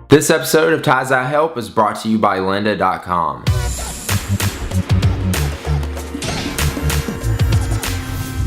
This episode of Ties I Help is brought to you by lynda.com.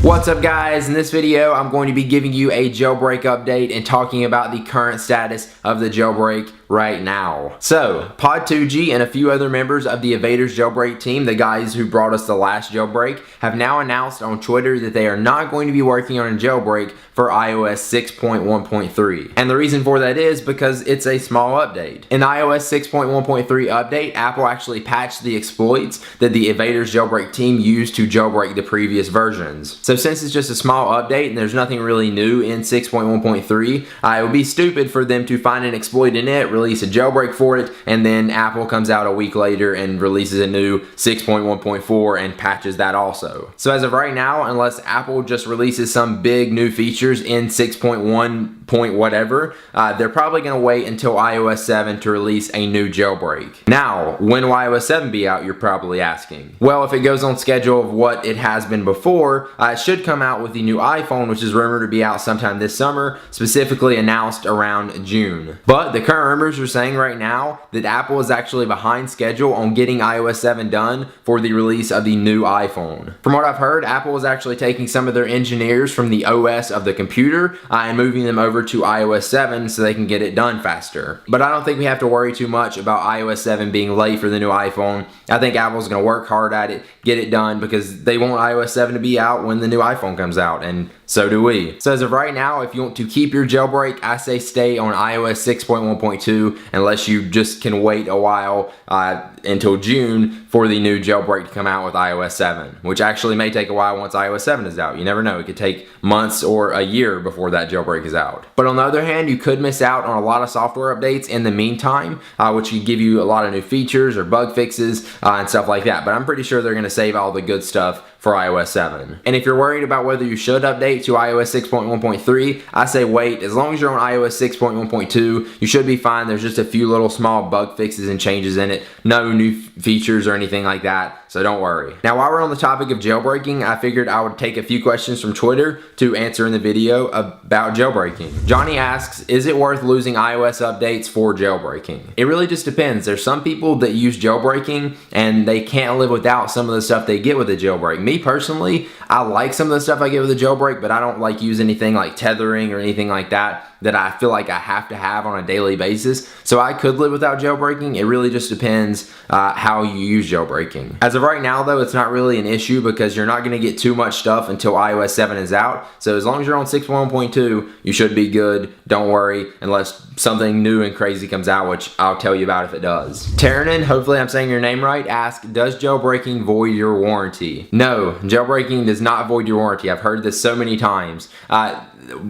What's up guys? In this video I'm going to be giving you a jailbreak update and talking about the current status of the jailbreak right now. So, Pod2G and a few other members of the Evaders jailbreak team, the guys who brought us the last jailbreak, have now announced on Twitter that they are not going to be working on a jailbreak for iOS 6.1.3. And the reason for that is because it's a small update. In the iOS 6.1.3 update, Apple actually patched the exploits that the Evaders jailbreak team used to jailbreak the previous versions. So since it's just a small update and there's nothing really new in 6.1.3, it would be stupid for them to find an exploit in it, release a jailbreak for it, and then Apple comes out a week later and releases a new 6.1.4 and patches that also. So as of right now, unless Apple just releases some big new features in 6.1 point whatever, they're probably going to wait until iOS 7 to release a new jailbreak. Now, when will iOS 7 be out, you're probably asking? Well, if it goes on schedule of what it has been before, it should come out with the new iPhone, which is rumored to be out sometime this summer, specifically announced around June. But the current rumors are saying right now that Apple is actually behind schedule on getting iOS 7 done for the release of the new iPhone. From what I've heard, Apple is actually taking some of their engineers from the OS of the computer and moving them over to iOS 7 so they can get it done faster. But I don't think we have to worry too much about iOS 7 being late for the new iPhone. I think Apple's going to work hard at it, get it done, because they want iOS 7 to be out when the new iPhone comes out, and so do we. So as of right now, if you want to keep your jailbreak, I say stay on iOS 6.1.2 unless you just can wait a while until June for the new jailbreak to come out with iOS 7, which actually may take a while once iOS 7 is out. You never know. It could take months or a year before that jailbreak is out. But on the other hand, you could miss out on a lot of software updates in the meantime, which could give you a lot of new features or bug fixes and stuff like that. But I'm pretty sure they're going to save all the good stuff for iOS 7. And if you're worried about whether you should update to iOS 6.1.3, I say wait. As long as you're on iOS 6.1.2, you should be fine. There's just a few little small bug fixes and changes in it. No new features or anything like that, so don't worry. Now, while we're on the topic of jailbreaking, I figured I would take a few questions from Twitter to answer in the video about jailbreaking. Johnny asks, is it worth losing iOS updates for jailbreaking? It really just depends. There's some people that use jailbreaking and they can't live without some of the stuff they get with a jailbreak. Me personally, I like some of the stuff I get with a jailbreak, but I don't like use anything like tethering or anything like that I feel like I have to have on a daily basis. So I could live without jailbreaking. It really just depends how you use jailbreaking. As of right now though, it's not really an issue because you're not going to get too much stuff until iOS 7 is out. So as long as you're on 6.1.2, you should be good. Don't worry unless something new and crazy comes out, which I'll tell you about if it does. Taranin, hopefully I'm saying your name right, asks, does jailbreaking void your warranty? No, jailbreaking does not void your warranty. I've heard this so many times.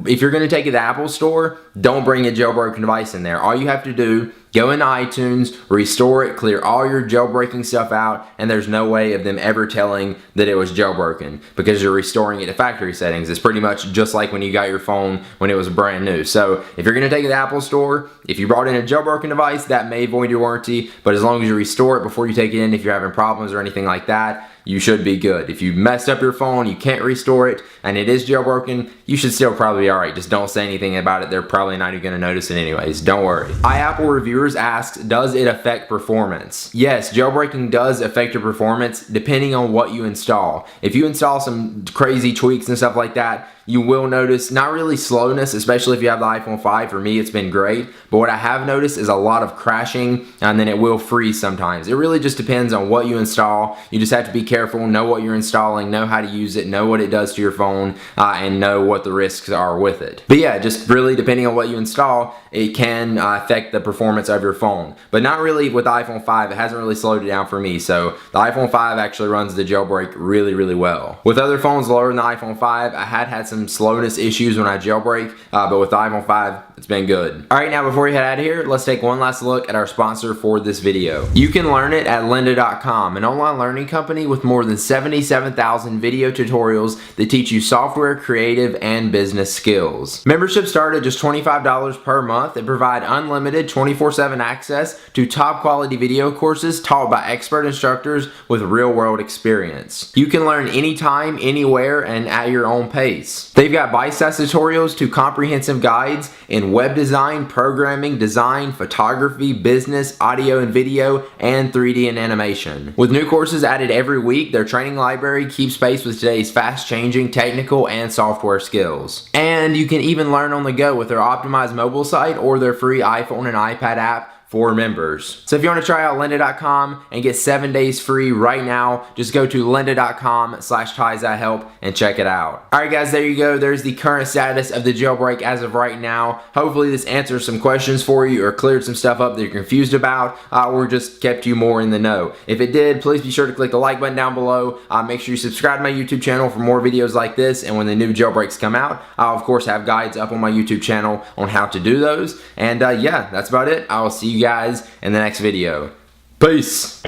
If you're going to take it to the Apple Store, don't bring a jailbroken device in there. All you have to do, go into iTunes, restore it, clear all your jailbreaking stuff out, and there's no way of them ever telling that it was jailbroken because you're restoring it to factory settings. It's pretty much just like when you got your phone when it was brand new. So if you're going to take it to the Apple Store, if you brought in a jailbroken device, that may void your warranty, but as long as you restore it before you take it in, if you're having problems or anything like that, you should be good. If you messed up your phone, you can't restore it, and it is jailbroken, you should still probably be alright. Just don't say anything about it. They're probably not even going to notice it anyways. Don't worry. iApple Reviewers asks, does it affect performance? Yes, jailbreaking does affect your performance depending on what you install. If you install some crazy tweaks and stuff like that, you will notice not really slowness, especially if you have the iPhone 5. For me, it's been great. But what I have noticed is a lot of crashing, and then it will freeze sometimes. It really just depends on what you install. You just have to be careful, know what you're installing, know how to use it, know what it does to your phone, and know what the risks are with it. But yeah, just really depending on what you install, it can affect the performance of your phone. But not really with the iPhone 5. It hasn't really slowed it down for me. So the iPhone 5 actually runs the jailbreak really, really well. With other phones lower than the iPhone 5, I had some slowness issues when I jailbreak, but with the iPhone 5, it's been good. Alright, now before we head out of here, let's take one last look at our sponsor for this video. You can learn it at lynda.com, an online learning company with more than 77,000 video tutorials that teach you software, creative, and business skills. Memberships start at just $25 per month and provide unlimited 24/7 access to top quality video courses taught by expert instructors with real-world experience. You can learn anytime, anywhere, and at your own pace. They've got bite-sized tutorials to comprehensive guides in web design, programming, design, photography, business, audio and video, and 3D and animation. With new courses added every week, their training library keeps pace with today's fast-changing technical and software skills. And you can even learn on the go with their optimized mobile site or their free iPhone and iPad app for members. So if you want to try out lynda.com and get 7 days free right now, just go to lynda.com/ties-that-help and check it out. Alright guys, there you go. There's the current status of the jailbreak as of right now. Hopefully this answers some questions for you or cleared some stuff up that you're confused about or just kept you more in the know. If it did, please be sure to click the like button down below. Make sure you subscribe to my YouTube channel for more videos like this, and when the new jailbreaks come out, I'll of course have guides up on my YouTube channel on how to do those. And yeah, that's about it. I will see you guys in the next video. Peace.